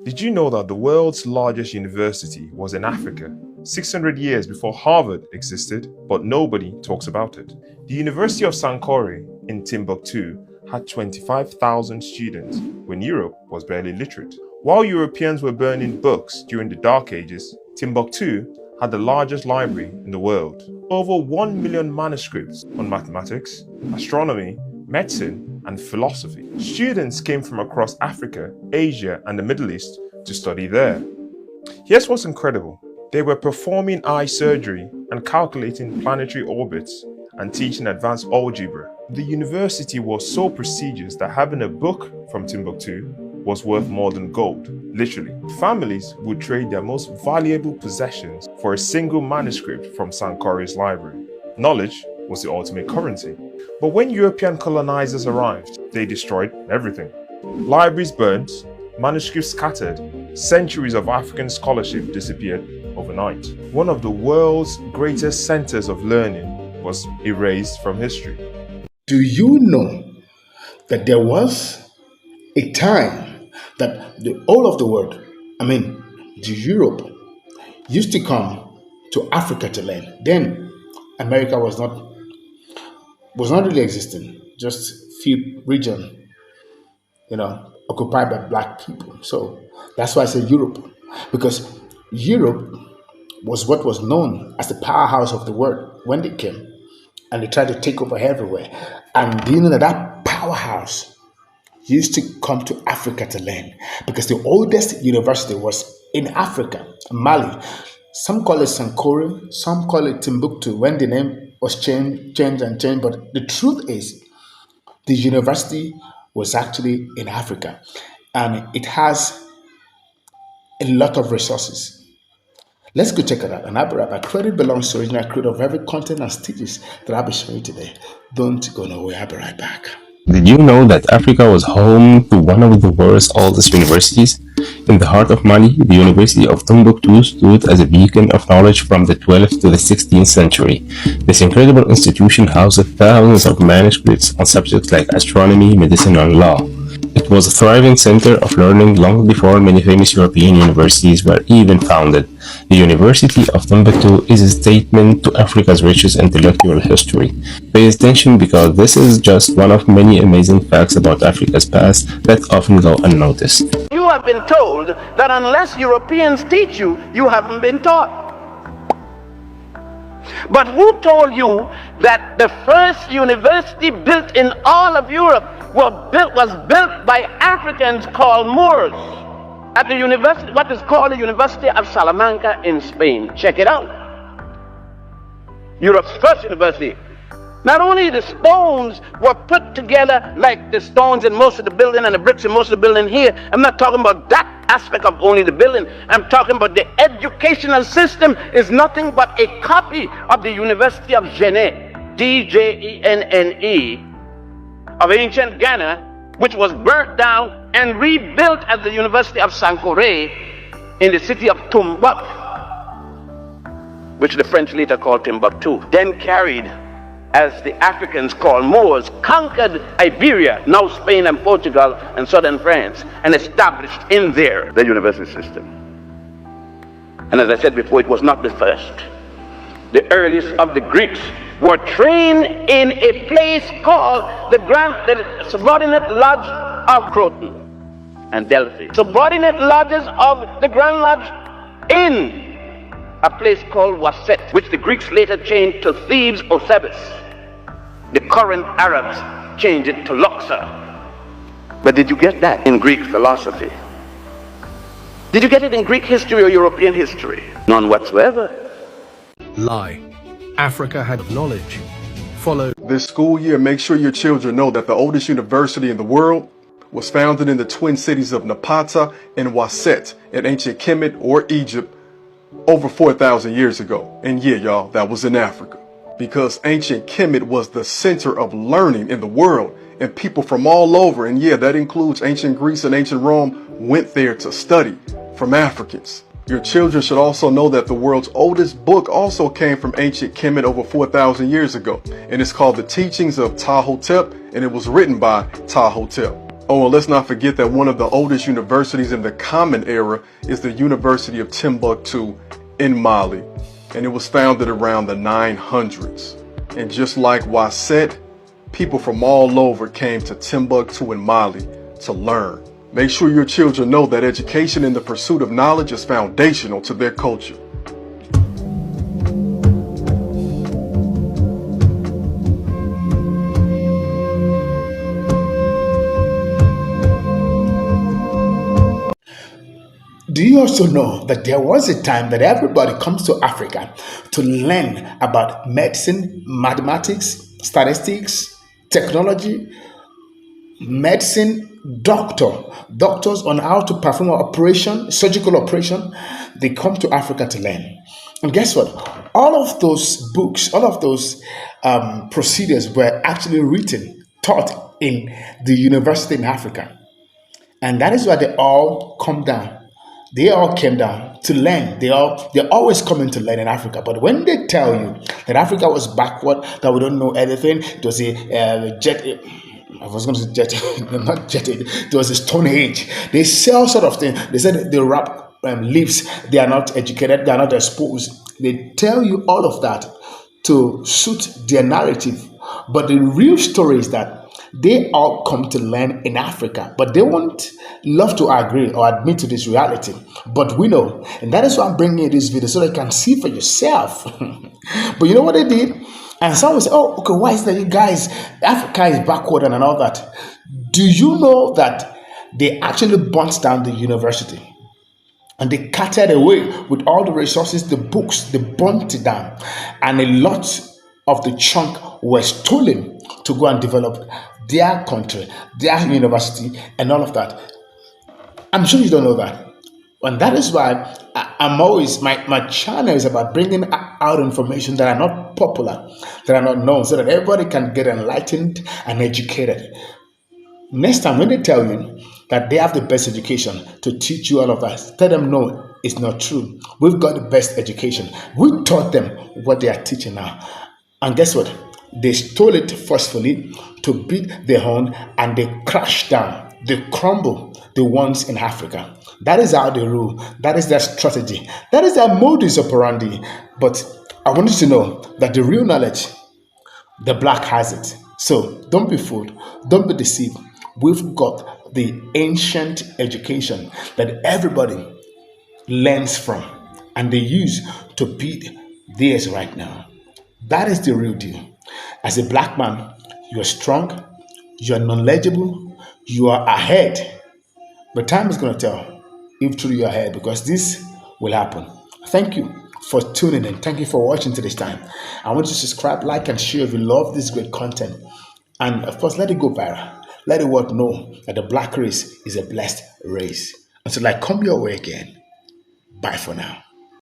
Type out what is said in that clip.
Did you know that the world's largest university was in Africa 600 years before Harvard existed, but nobody talks about it? The University of Sankore in Timbuktu had 25,000 students when Europe was barely literate. While Europeans were burning books during the Dark Ages, Timbuktu had the largest library in the world. Over 1 million manuscripts on mathematics, astronomy, medicine, and philosophy. Students came from across Africa, Asia, and the Middle East to study there. Here's what's incredible. They were performing eye surgery and calculating planetary orbits and teaching advanced algebra. The university was so prestigious that having a book from Timbuktu was worth more than gold, literally. Families would trade their most valuable possessions for a single manuscript from Sankore's library. Knowledge was the ultimate currency. But when European colonizers arrived, they destroyed everything. Libraries burnt, manuscripts scattered, centuries of African scholarship disappeared overnight. One of the world's greatest centers of learning was erased from history. Do you know that there was a time that the whole of the world, the Europe, used to come to Africa to learn? Then America was not really existing, just few regions, occupied by black people. So that's why I say Europe, because Europe was what was known as the powerhouse of the world when they came, and they tried to take over everywhere. And do you know that that powerhouse used to come to Africa to learn? Because the oldest university was in Africa, Mali. Some call it Sankore, some call it Timbuktu when the name was changed. But the truth is, the university was actually in Africa, and it has a lot of resources. Let's go check it out. And I'll be right back. Credit belongs to original creator of every content and stages that I'll be showing today. Don't go nowhere. I'll be right back. Did you know that Africa was home to one of the world's oldest universities? In the heart of Mali, the University of Timbuktu stood as a beacon of knowledge from the 12th to the 16th century. This incredible institution housed thousands of manuscripts on subjects like astronomy, medicine, and law. It was a thriving center of learning long before many famous European universities were even founded. The University of Timbuktu is a statement to Africa's richest intellectual history. Pay attention, because this is just one of many amazing facts about Africa's past that often go unnoticed. You have been told that unless Europeans teach you, you haven't been taught. But who told you that the first university built in all of Europe was built by Africans called Moors at the university, what is called the University of Salamanca in Spain? Check it out. Europe's first university. Not only the stones were put together like the stones in most of the building and the bricks in most of the building here. I'm not talking about that aspect of only the building. I'm talking about the educational system is nothing but a copy of the University of Djenne, D-J-E-N-N-E, of ancient Ghana, which was burnt down and rebuilt as the University of Sankore in the city of Tumbuk, which the French later called Timbuktu. Then carried, as the Africans called Moors, conquered Iberia, now Spain and Portugal and southern France, and established in there the university system. And as I said before, it was not the first. The earliest of the Greeks were trained in a place called the subordinate lodge of Croton and Delphi. Subordinate lodges of the Grand Lodge in a place called Waset, which the Greeks later changed to Thebes or Thebes. The current Arabs changed it to Luxor. But did you get that in Greek philosophy? Did you get it in Greek history or European history? None whatsoever. Lie. Africa had knowledge. Follow. This school year, make sure your children know that the oldest university in the world was founded in the twin cities of Napata and Waset in ancient Kemet or Egypt over 4,000 years ago. And yeah, y'all, that was in Africa. Because ancient Kemet was the center of learning in the world, and people from all over, and yeah, that includes ancient Greece and ancient Rome, went there to study from Africans. Your children should also know that the world's oldest book also came from ancient Kemet over 4,000 years ago, and it's called The Teachings of Ptahhotep, and it was written by Ptahhotep. Oh, and let's not forget that one of the oldest universities in the Common Era is the University of Timbuktu in Mali, and it was founded around the 900s. And just like Wasset, people from all over came to Timbuktu in Mali to learn. Make sure your children know that education and the pursuit of knowledge is foundational to their culture. Do you also know that there was a time that everybody comes to Africa to learn about medicine, mathematics, statistics, technology, medicine, doctors on how to perform an operation, surgical operation? They come to Africa to learn. And guess what? All of those books, all of those procedures were actually taught in the university in Africa. And that is why they all come down. They all came down to learn. They're always coming to learn in Africa. But when they tell you that Africa was backward, that we don't know anything, it was a jet. I was going to say jet, not jet. It was a Stone Age. They say all sort of things. They said they wrap leaves. They are not educated. They are not exposed. They tell you all of that to suit their narrative. But the real story is that they all come to learn in Africa, but they won't love to agree or admit to this reality. But we know, and that is why I'm bringing you this video so that you can see for yourself. But you know what they did? And some will say, "Oh, okay, why is that you guys, Africa is backward and all that?" Do you know that they actually burnt down the university? And they carted away with all the resources, the books, they burnt it down. And a lot of the chunk were stolen to go and develop their country, their university, and all of that. I'm sure you don't know that. And that is why I'm always, my channel is about bringing out information that are not popular, that are not known, so that everybody can get enlightened and educated. Next time when they tell you that they have the best education to teach you all of that, tell them no, it's not true. We've got the best education. We taught them what they are teaching now. And guess what? They stole it forcefully to beat their own, and they crash down, they crumble the ones in Africa. That is how they rule. That is their strategy. That is their modus operandi. But I want you to know that the real knowledge, the black has it. So don't be fooled. Don't be deceived. We've got the ancient education that everybody learns from and they use to beat theirs right now. That is the real deal. As a black man, you are strong, you are knowledgeable, you are ahead. But time is going to tell if truly you are ahead, because this will happen. Thank you for tuning in. Thank you for watching to this time. I want you to subscribe, like, and share if you love this great content. And of course, let it go viral. Let the world know that the black race is a blessed race. Until I come your way again, bye for now.